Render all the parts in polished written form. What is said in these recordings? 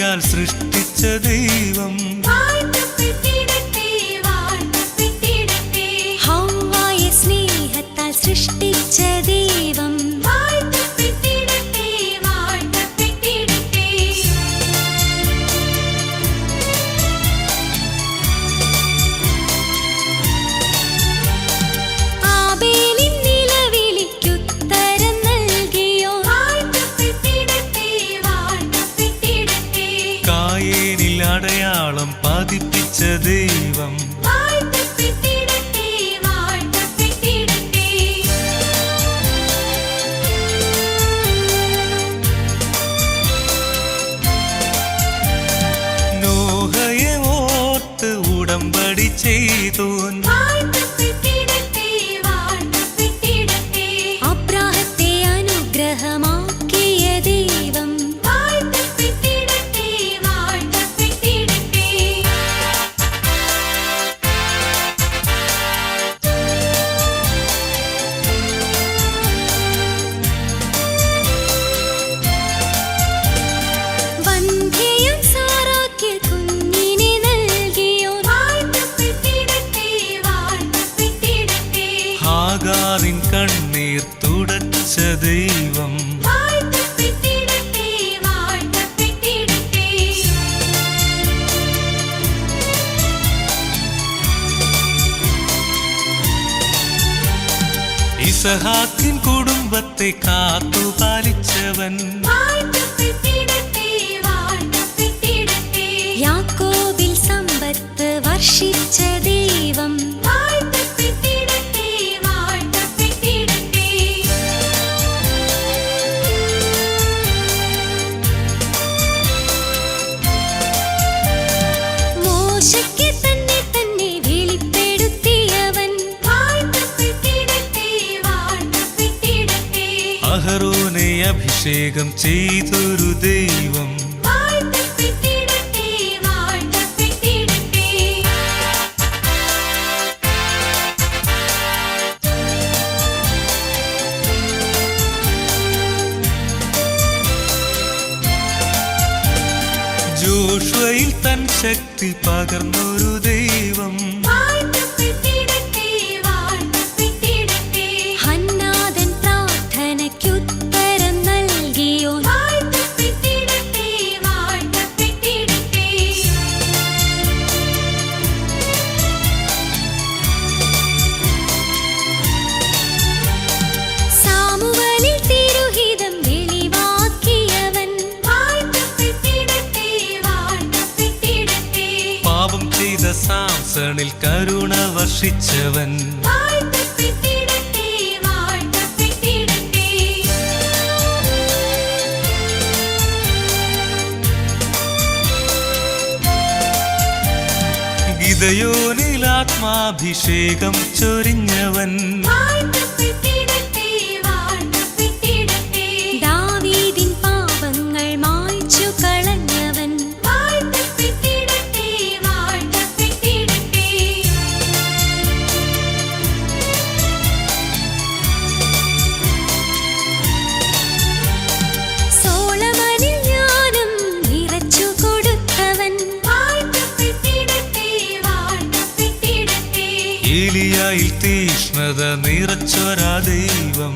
കൈയാൽ സൃഷ്ടിച്ച ദൈവം ഹവ്വായെ സ്നേഹത്താൽ സൃഷ്ടിച്ച ദൈവം അടയാളം പതിപ്പിച്ച ദൈവം നോഹയെ ഓർത്ത് ഉടമ്പടി ചെയ്തോൻ അബ്രാഹത്തെ അനുഗ്രഹമാക്കിയ ദൈവം ഹാഗാറിൻ കണ്ണീർ തുടച്ച ദൈവം ഇസഹാക്കിൻ കുടുംബത്തെ കാത്തുപാലിച്ചവൻ യാക്കോബിൽ സമ്പത്ത് വർഷിച്ച ദൈവം മോശയ്ക്ക് തന്നെ തന്നെ വെളിപ്പെടുത്തിയവൻ അഹരോനെ അഭിഷേകം ചെയ്തൊരു ദൈവം ജോഷുവയിൽ തൻ ശക്തി പകർന്നൊരു ദൈവം ഹന്നാദൻ പ്രാർത്ഥനയ്ക്കുത്തരം നൽകിയോ സാമുവേലിൽ തിരുഹിതം വെളിവാക്കിയവൻ പാപം ചെയ്ത സാംസണിൽ കരുണ വർഷിച്ചവൻ ഗിദയോനിൽ ആത്മാഭിഷേകം ചൊരിഞ്ഞവൻ ദാവീദിൻ പാപങ്ങൾ മായ്ച്ചു കളഞ്ഞവൻ സോളമനിൽ ജ്ഞാനം നിറച്ചു കൊടുത്തവൻ ഏലിയായിൽ തീഷ്ണത നിറച്ചൊരാ ദൈവം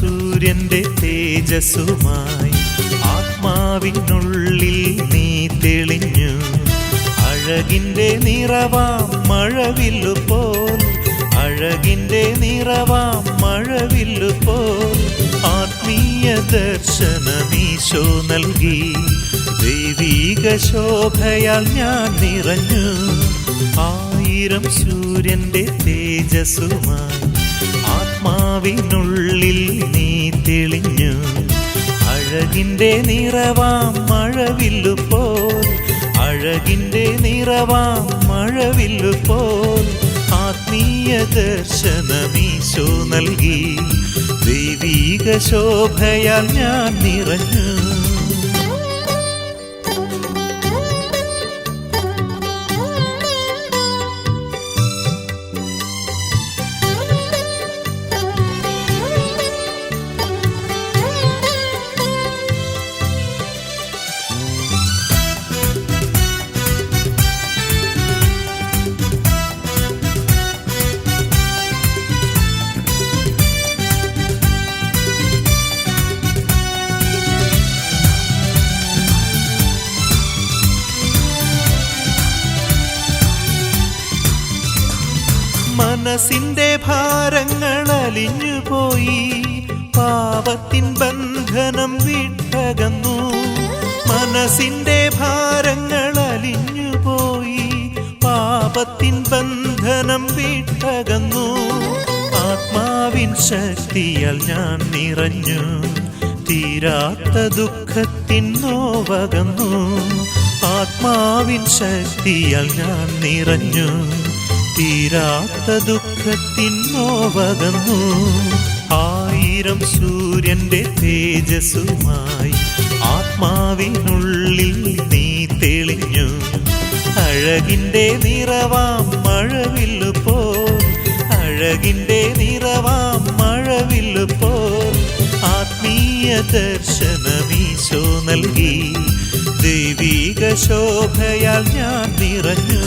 സൂര്യന്റെ തേജസ്സുമായി ആത്മാവിനുള്ളിൽ നീ തെളിഞ്ഞു. അഴകിന്റെ നിറവാം മഴവില്ലുപോൽ, അഴകിന്റെ നിറവാം മഴവില്ലുപോൽ ആത്മീയ ദർശനമീശോ നൽകി. ദൈവീക ശോഭയാൽ ഞാൻ നിറഞ്ഞു. 1000 സൂര്യന്റെ തേജസ്സുമായി ആത്മാവിനുള്ളിൽ നീ തെളിഞ്ഞു. അഴകിന്റെ നിറവാം മഴവില്ലുപോൽ, അഴകിന്റെ നിറവാം മഴവില്ലുപോൽ ആത്മീയ ദർശനമീശോ നൽകി. ദൈവീക ശോഭയാൽ ഞാൻ നിറഞ്ഞു. മനസ്സിന്റെ ഭാരങ്ങൾ അലിഞ്ഞുപോയി, പാപത്തിൻ ബന്ധനം വിട്ടകന്നു. മനസ്സിന്റെ ഭാരങ്ങൾ അലിഞ്ഞുപോയി, പാപത്തിൻ ബന്ധനം വിട്ടകന്നു. ആത്മാവിൻ ശക്തിയാൽ ഞാൻ നിറഞ്ഞു. തീരാത്ത ദുഃഖത്തിൻ നോവകന്നു. ആത്മാവിൻ ശക്തിയാൽ ഞാൻ നിറഞ്ഞു. തീരാത്ത ദുഃഖത്തിൻ നോവകന്നു. 1000 സൂര്യന്റെ തേജസ്സുമായി ആത്മാവിനുള്ളിൽ നീ തെളിഞ്ഞു. അഴകിന്റെ നിറവാം മഴവില്ലുപോൽ, അഴകിന്റെ നിറവാം മഴവില്ലുപോൽ ആത്മീയ ദർശനമീശോ നൽകി. ദൈവീക ശോഭയാൽ ഞാൻ നിറഞ്ഞു.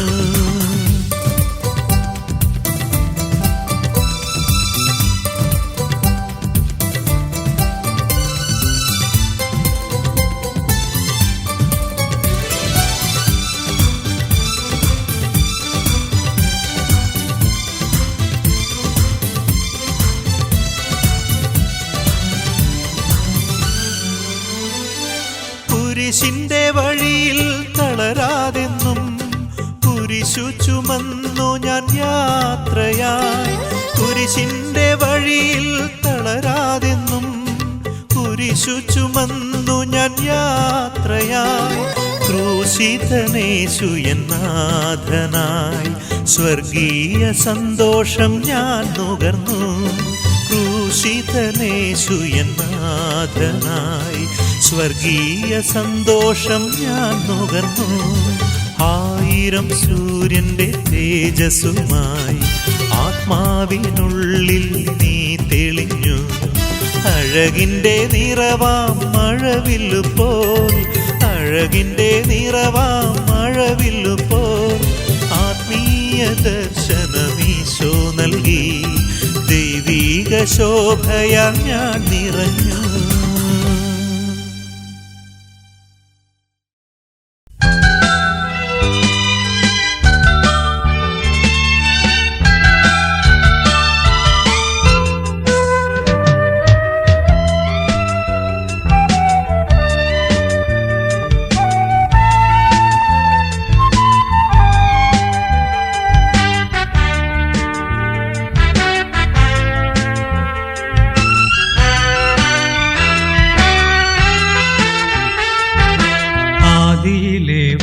കുരിശിന്റെ വഴിയിൽ തളരാതെന്നും കുരിശു ചുമന്നു ഞാൻ യാത്രയായി. കുരിശിന്റെ വഴിയിൽ തളരാതെന്നും കുരിശു ചുമന്നു ഞാൻ യാത്രയായി. ക്രൂശിതനേശു എന്നാഥനായി സ്വർഗീയ സന്തോഷം ഞാൻ നുകർന്നു. ക്രൂശിതനേശു എന്നാഥനായി സ്വർഗീയ സന്തോഷം ഞാൻ നുകർന്നു. 1000 സൂര്യന്റെ തേജസ്സുമായി ആത്മാവിനുള്ളിൽ നീ തെളിഞ്ഞു. അഴകിന്റെ നിറവാം മഴവില്ലുപോൽ, അഴകിന്റെ നിറവാം മഴവില്ലുപോൽ ആത്മീയ ദർശനമീശോ നൽകി. ദൈവീക ശോഭയാൽ ഞാൻ നിറഞ്ഞു.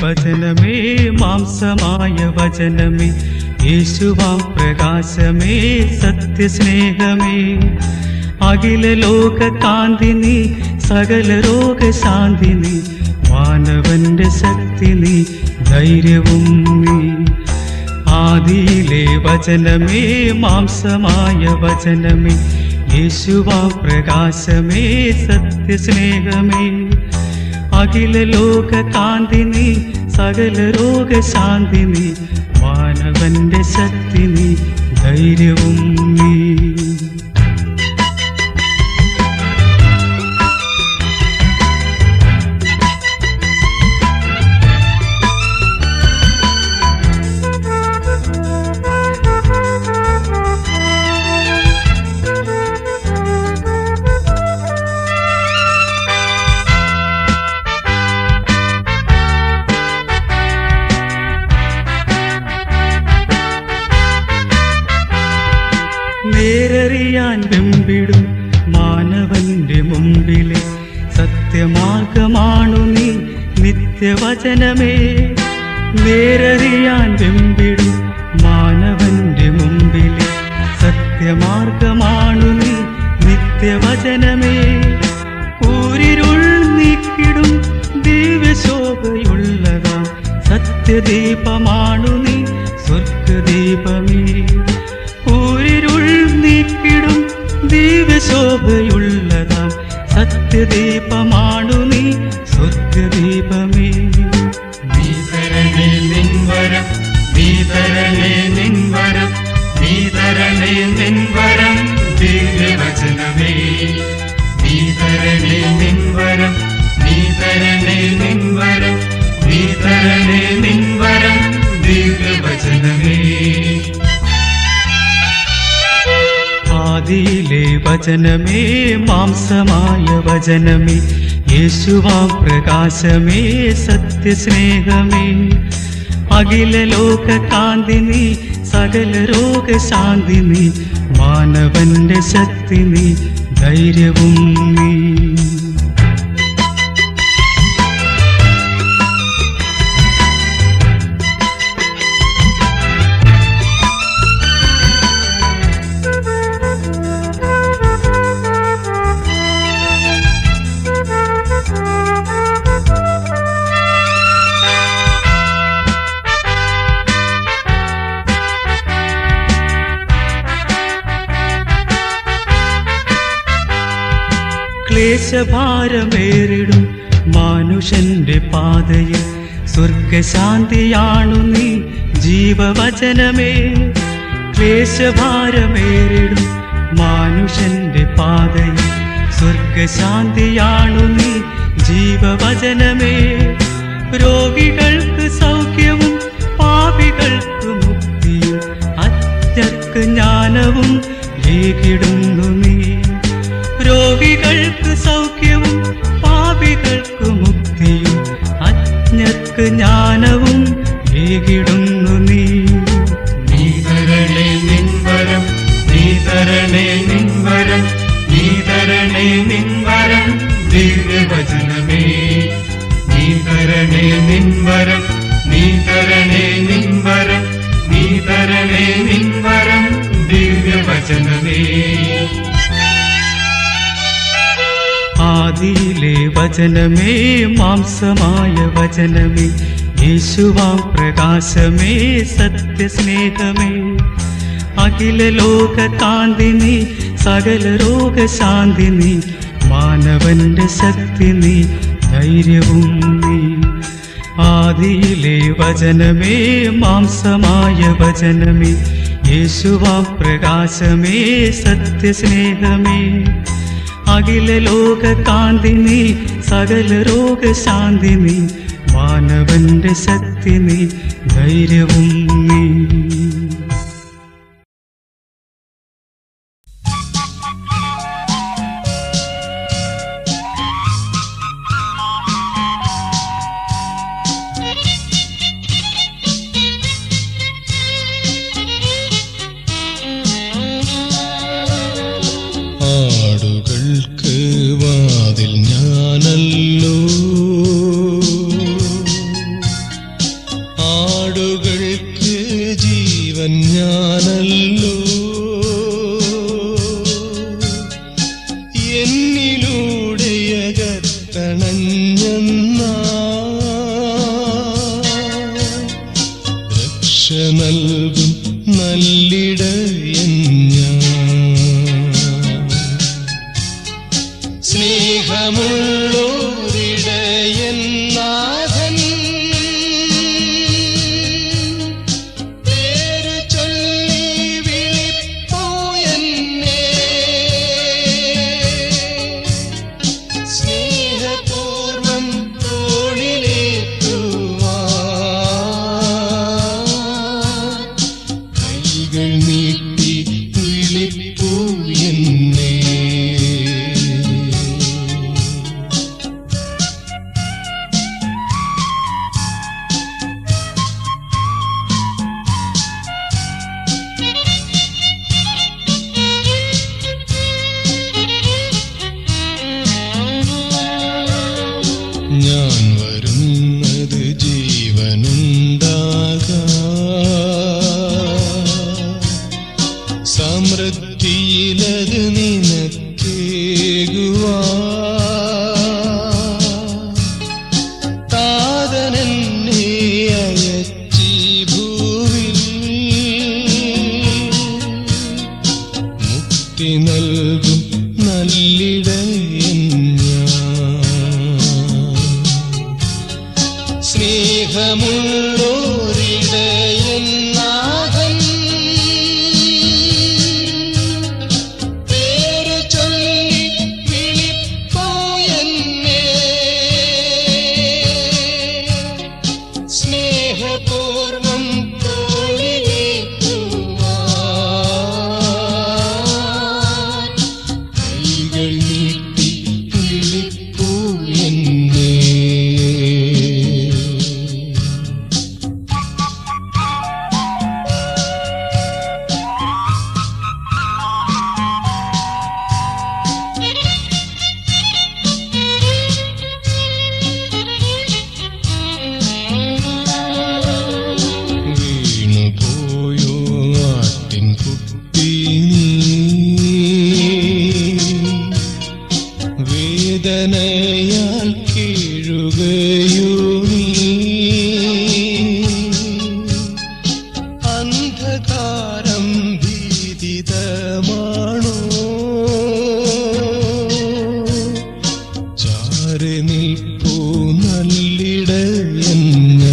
വചനമേ മാംസമായ വചനമേ യേശുവാം പ്രകാശമേ സത്യസ്നേഹമേ അഖില ലോക കാന്തിനി സകല രോഗശാന്തിനി വാനവന്റെ ശക്തി നീ ധൈര്യവും നീ ആദിയിലെ വചനമേ മാംസമായ വചനമേ യേശുവാം പ്രകാശമേ സത്യസ്നേഹമേ അഖില ലോക കാന്തിനി സകല രോഗശാന്തിനി വാനവന്റെ ശക്തി നീ ധൈര്യവും നീ സത്യവചനമേ നേരറിയാൻ വെമ്പിടും മാനവന്റെ മുമ്പിലെ സത്യമാർഗമാണു നീ നിത്യവചനമേ കൂരിരുൾ നീക്കിടും ദിവ്യശോഭയുള്ളതാം സത്യദീപമാണു നീ സ്വർഗദീപമേ കൂരിരുൾ നീക്കിടും ദിവ്യശോഭയുള്ളതാം സത്യദീപമാണു നീ സ്വർഗദീപമേ നീ തരണേ നിൻവരം നീ തരണേ നിൻവരം നീ തരണേ നിൻവരം ദിവ്യവചനമേ നീ തരണേ നിൻവരം നീ തരണേ നിൻവരം നീ തരണേ നിൻവരം ദിവ്യവചനമേ ആദിയിലെ വചനമേ മാംസമായ വചനമേ യേശുവാം പ്രകാശമേ സത്യസ്നേഹമേ അഖില ലോക കാന്തി നീ സകല രോഗശാന്തി നീ മാനവന്റെ ശക്തി നീ ധൈര്യവും നീ ക്ലേശഭാരമേറിടും മാനുഷന്റെ പാതയിൽ സ്വർഗശാന്തിയാണു നീ ജീവവചനമേ ക്ലേശഭാരമേറിടും മാനുഷന്റെ പാതയിൽ സ്വർഗശാന്തിയാണു നീ ജീവവചനമേ രോഗികൾക്ക് സൗഖ്യവും പാപികൾക്ക് മുക്തിയും അജ്ഞർക്ക് ജ്ഞാനവും ഏകിടുന്നു നീ രോഗികൾക്ക് സൗഖ്യവും പാപികൾക്ക് മുക്തിയും അജ്ഞർക്ക് ജ്ഞാനവും ഏകിടുന്നു നീ നീ തരണേ നിൻവരം നീ തരണേ നിൻവരം നീ തരണേ നിൻവരം ദിവ്യവചനമേ നീ തരണേ നിൻവരം നീ തരണേ നിൻവരം നീ തരണേ നിൻവരം ദിവ്യവചനമേ ആദിയിലെ വചനമേ മാംസമായ വചനമേ യേശുവാം പ്രകാശമേ സത്യസ്നേഹമേ അഖില ലോക കാന്തി നീ സകല രോഗശാന്തി നീ മാനവന്റെ ശക്തി നീ ധൈര്യവും നീ ആദിയിലെ വചനമേ മാംസമായ വചനമേ യേശുവാം പ്രകാശമേ സത്യസ്നേഹമേ അഖില ലോക കാന്തി നീ സകല രോഗശാന്തി നീ മാനവന്റെ ശക്തി നീ ധൈര്യവും നീ ആടുകൾക്ക് വാതിൽ ഞാനല്ലോ ആടുകൾക്ക് ജീവൻ ഞാനല്ലോ എന്നിലൂടെയകത്തണഞ്ഞെന്നാ രക്ഷ നൽകും നല്ലിടയൻ ഞാൻ സ്നേഹമുള്ളോരിടയൻ നാഥൻ പേരു ചൊല്ലി വിളിപ്പൂ എന്നെ സ്നേഹപൂർവം തോളിലേറ്റുവാൻ സ്നേഹമുള്ളോരിടയൻ നാഥൻ പേരു ചൊല്ലി വിളിപ്പൂ എന്നെ സ്നേഹപൂർവം തോളിലേറ്റുവാൻ കൈകൾ നീട്ടി വിളിപ്പൂ എന്നെ. വീണുപോയോ ആട്ടിൻകുട്ടി നീ, വേദനയാൽ കീഴുകയോ നീ, അന്ധകാരം ഭീതിതമാണോ, ചാരി നിൽപ്പൂ നല്ലിടയൻ ഞാൻ.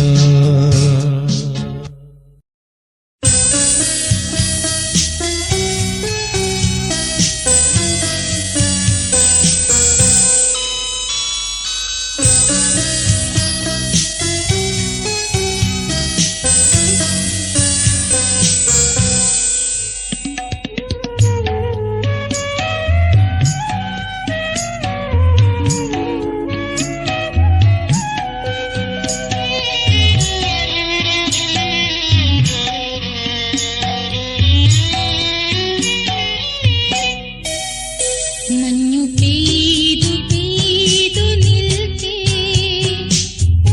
മഞ്ഞു പെയ്തു പെയ്തു നിൽക്കേ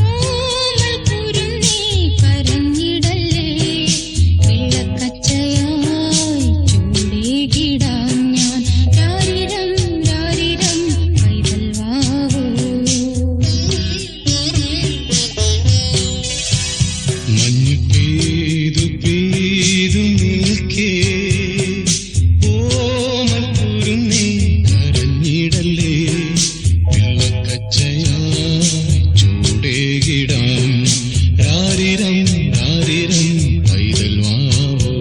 ഓമൽ കുരുന്നേ കരഞ്ഞിടല്ലേ, വെള്ളക്കച്ചയായി ചൂടേകിടാം ഞാൻ രാരിരം രാരിരം പൈതൽ വാവോ. മഞ്ഞു പെയ്തു പെയ്തു നിൽക്കേ ഓമൽ കുരുന്നേ കരഞ്ഞിടല്ലേ, വെള്ളക്കച്ചയായി ചൂടേകിടാം രാരിരം രാരിരം പൈതൽ വാവോ.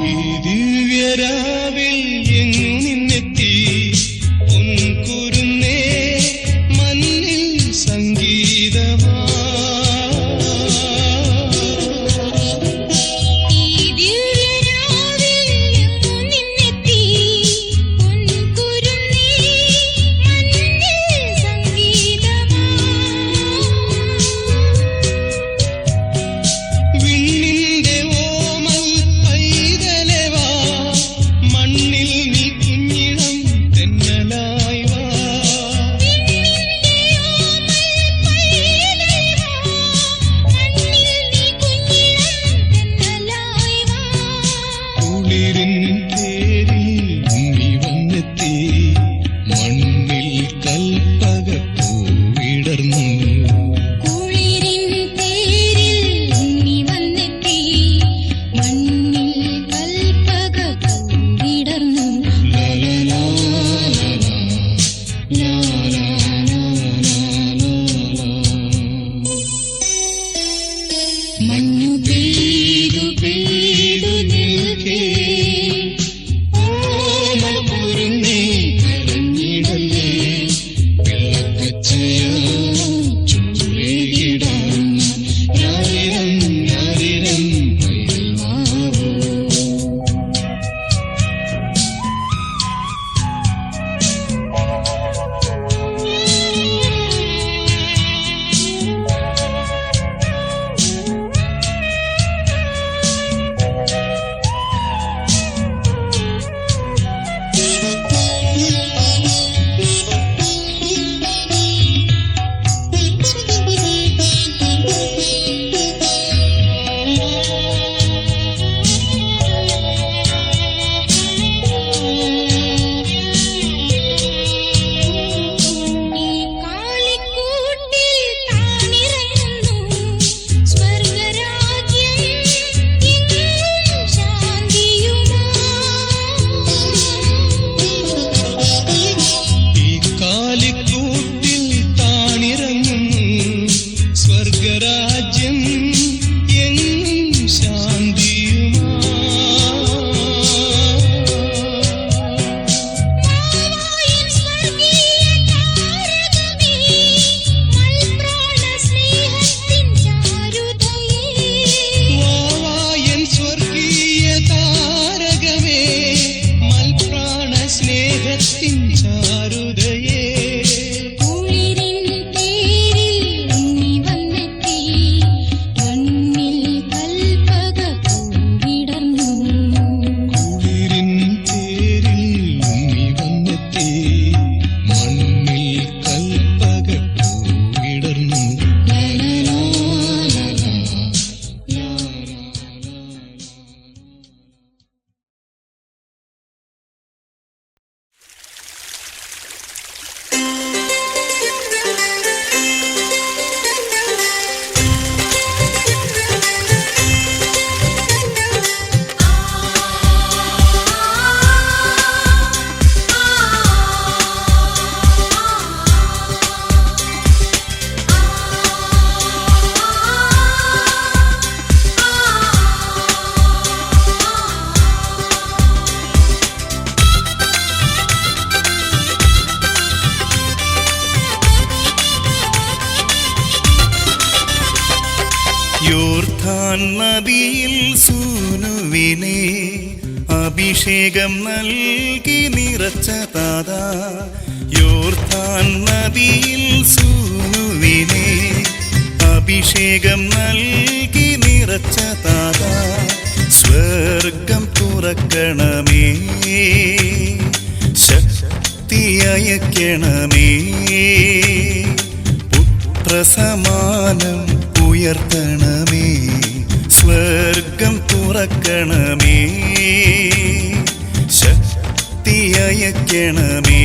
ഈ ദിവ്യരാവിൽ എങ്ങു നിന്നെത്തി പൊൻകുരുന്നേ മണ്ണിൽ സംഗീതമാ. ഈ ദിവ്യരാവിൽ എങ്ങു നിന്നെത്തി പൊൻകുരുന്നേ മണ്ണിൽ സംഗീതമാ. വിണ്ണിന്റെ ഓമൽ പൈതലേ വാ, മണ്ണിൽ നീ കുഞ്ഞിളം തെന്നലായി വാ. യോർദാൻ നദിയിൽ സൂനുവിനെ അഭിഷേകം നൽകി നിറച്ച താതാ. യോർദാൻ നദിയിൽ സൂനുവിനെ അഭിഷേകം നൽകി നിറച്ച താതാ. സ്വർഗം തുറക്കണമേ, ശക്തി അയക്കണമേ, പുത്രസമാനം ഉയർത്തണമേ. സ്വർഗം തുറക്കണമേ, ശക്തി അയക്കണമേ,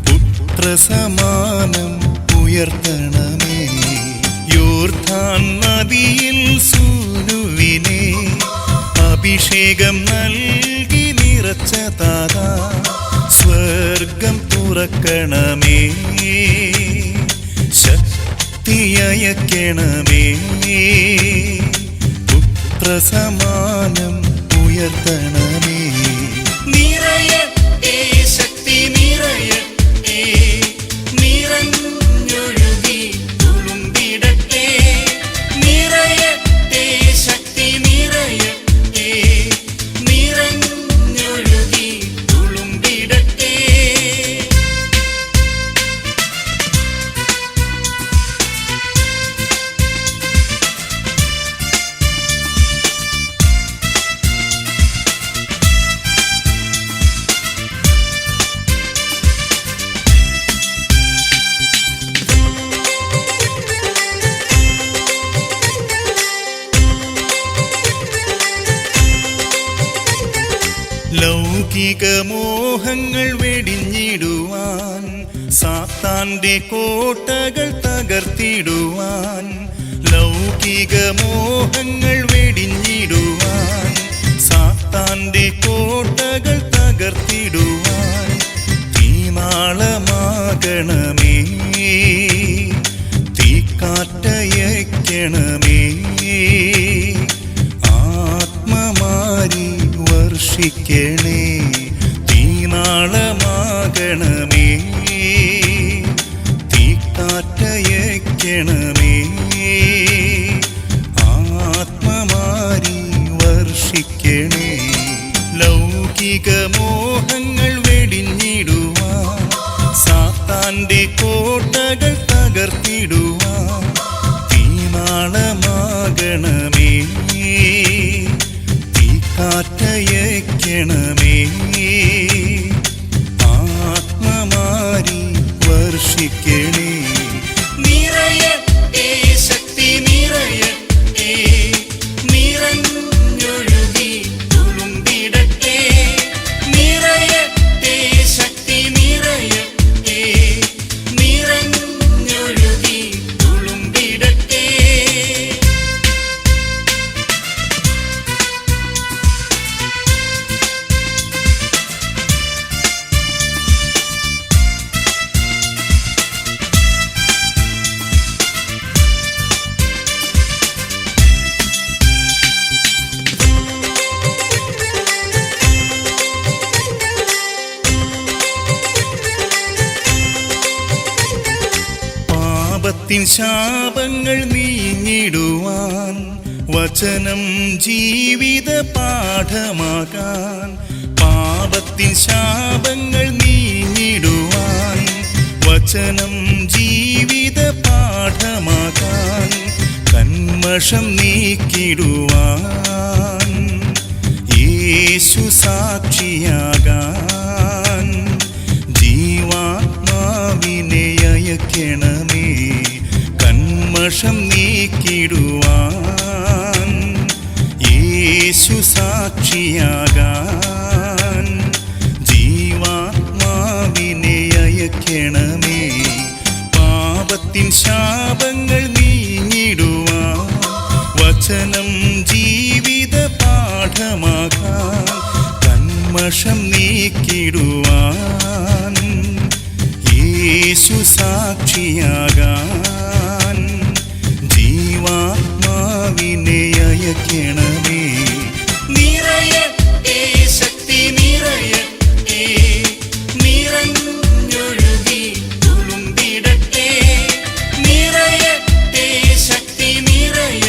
പുത്രസമാനം ഉയർത്തണമേ. യോർദാൻ നദിയിൽ സൂനുവിനെ അഭിഷേകം നൽകി നിറച്ച താതാ. സ്വർഗം തുറക്കണമേ, ശക്തി അയക്കണമേ, പുത്രസമാനം ഉയർത്തണമേ. നിറയട്ടെ ശക്തി നിറയട്ടെ, നിറഞ്ഞൊഴുകി തുളുമ്പിടട്ടെ. നിറയട്ടെ ശക്തി നിറയട്ടെ, നിറഞ്ഞൊഴുകി തുളുമ്പിടട്ടെ. ലൗകിക മോഹങ്ങൾ വെടിഞ്ഞിടുവാൻ, സാത്താന്റെ കോട്ടകൾ തകർത്തിടുവാൻ. ലൗകിക മോഹങ്ങൾ വെടിഞ്ഞിടുവാൻ, സാത്താന്റെ കോട്ടകൾ തകർത്തിടുവാൻ. തീനാളമാകണമേ, തീക്കാറ്റയക്കണമേ, ആത്മമാരി വർഷിക്കണേ. തീനാളമാകണമേ, തീക്കാറ്റയക്കണമേ, ആത്മമാരി വർഷിക്കണേ. ലൗകിക മോഹങ്ങൾ വെടിഞ്ഞിടുവാൻ, സാത്താന്റെ കോട്ടകൾ തകർത്തിടുവാൻ. തീനാളമാകണമേ, കാറ്റയക്കണമേ, ആത്മമാരി വർഷിക്കണേ. നിറയട്ടെ ശക്തി നിറയട്ടെ, നിറഞ്ഞൊഴുകി തുളുമ്പിടട്ടെ. നിറയട്ടെ ശക്തി നിറയട്ടെ, നിറഞ്ഞൊഴുകി തുളുമ്പിടട്ടെ. പാപത്തിൻ ശാപങ്ങൾ നീങ്ങിടുവാൻ, വചനം ജീവിത പാഠമാകാൻ. പാപത്തിൻ ശാപങ്ങൾ നീങ്ങിടുവാൻ, വചനം ജീവിത പാഠമാകാൻ. കന്മഷം നീക്കിടുവാൻ, യേശു സാക്ഷിയാകാൻ. ജീവാത്മാവിനെ അയക്കണമേ, കന്മഷം നീക്കിടുവാൻ. യേശു സാക്ഷിയാകാൻ. ജീവാത്മാവിനെ അയക്കണമേ, പാപത്തിൻ ശാപങ്ങൾ നീങ്ങിടുവാൻ. വചനം ജീവിത പാഠമാകാൻ. കന്മഷം നീക്കിടുവാൻ, യേശു സാക്ഷിയാകാൻ. ജീവാത്മാവിനെ അയക്കണമേ. നിറയട്ടെ ശക്തി നിറയട്ടെ, നിറഞ്ഞൊഴുകി തുളുമ്പിടട്ടെ. നിറയട്ടെ ശക്തി നിറയട്ടെ,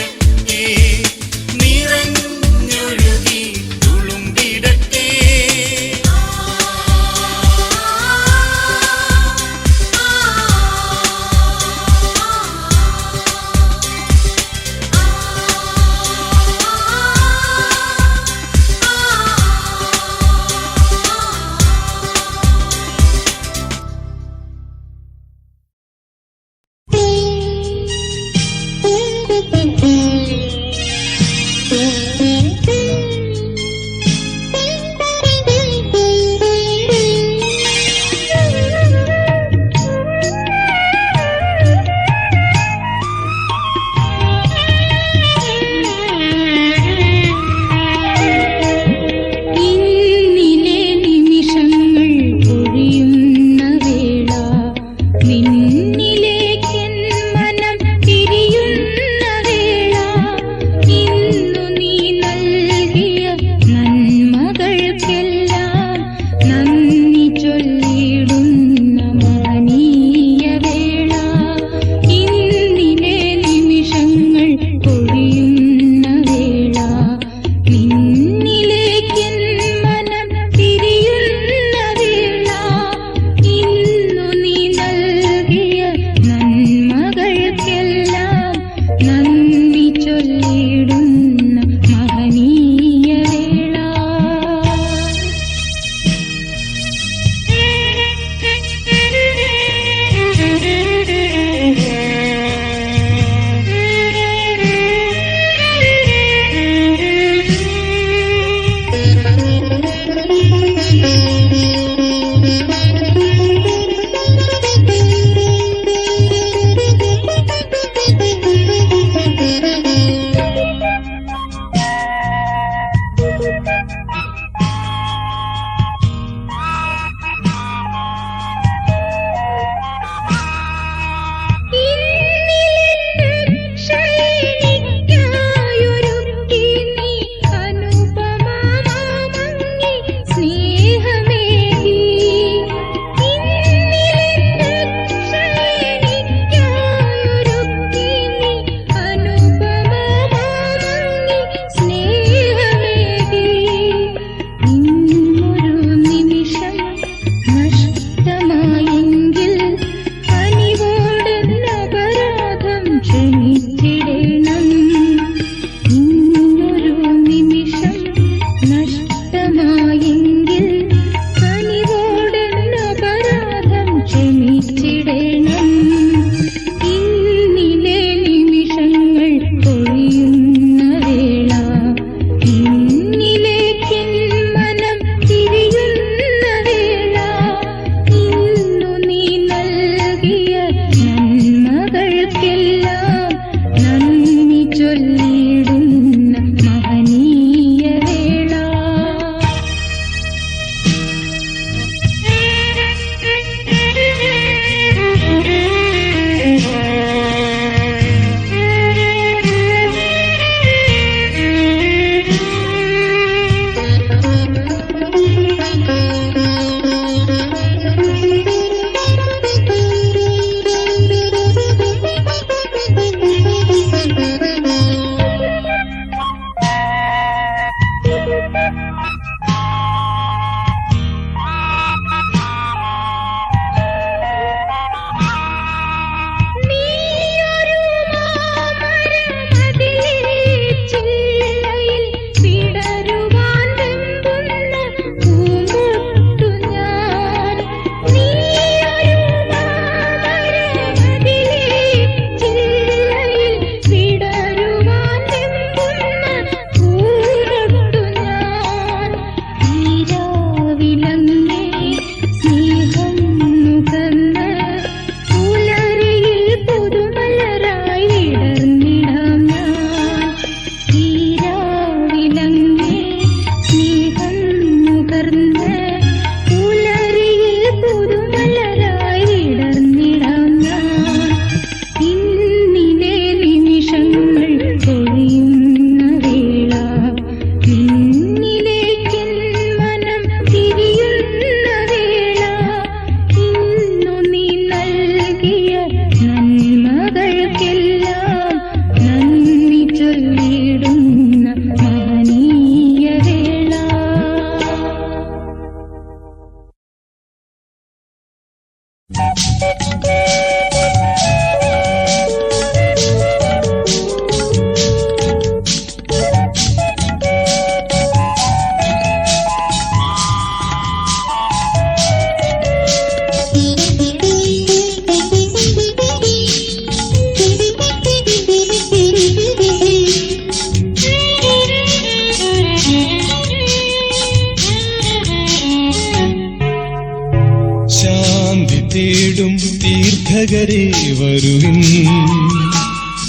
ശാന്തി തേടും തീർത്ഥകരെ വരുവിൻ,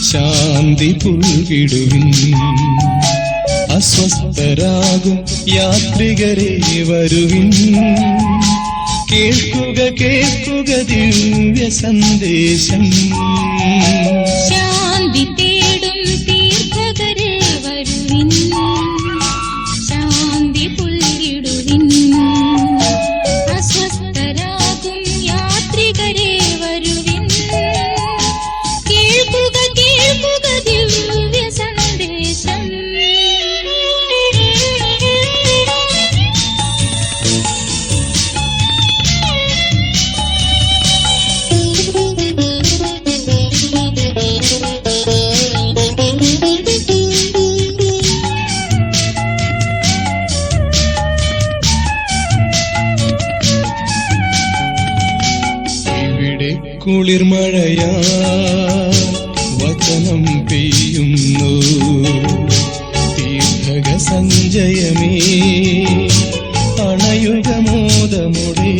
ശാന്തി പുൽകിടുവിൻ. അസ്വസ്ഥരാകും യാത്രികരെ വരുവിൻ, കേൾക്കുക കേൾക്കുക ദിവ്യ സന്ദേശം. ശാന്തി തേടും തീർത്ഥകരെ വരുവിൻ, ശാന്തി പുൽകിടുവിൻ. അസ്വസ്ഥരാകും യാത്രികരെ വരുവിൻ, കേൾക്കുക കേൾക്കുക ദിവ്യ സന്ദേശം. ഇവിടെ കുളിർമഴയാ വചനം പെയ്യുന്നു, തീർത്ഥക സഞ്ജയമേ അണയുക മോദമുടേ.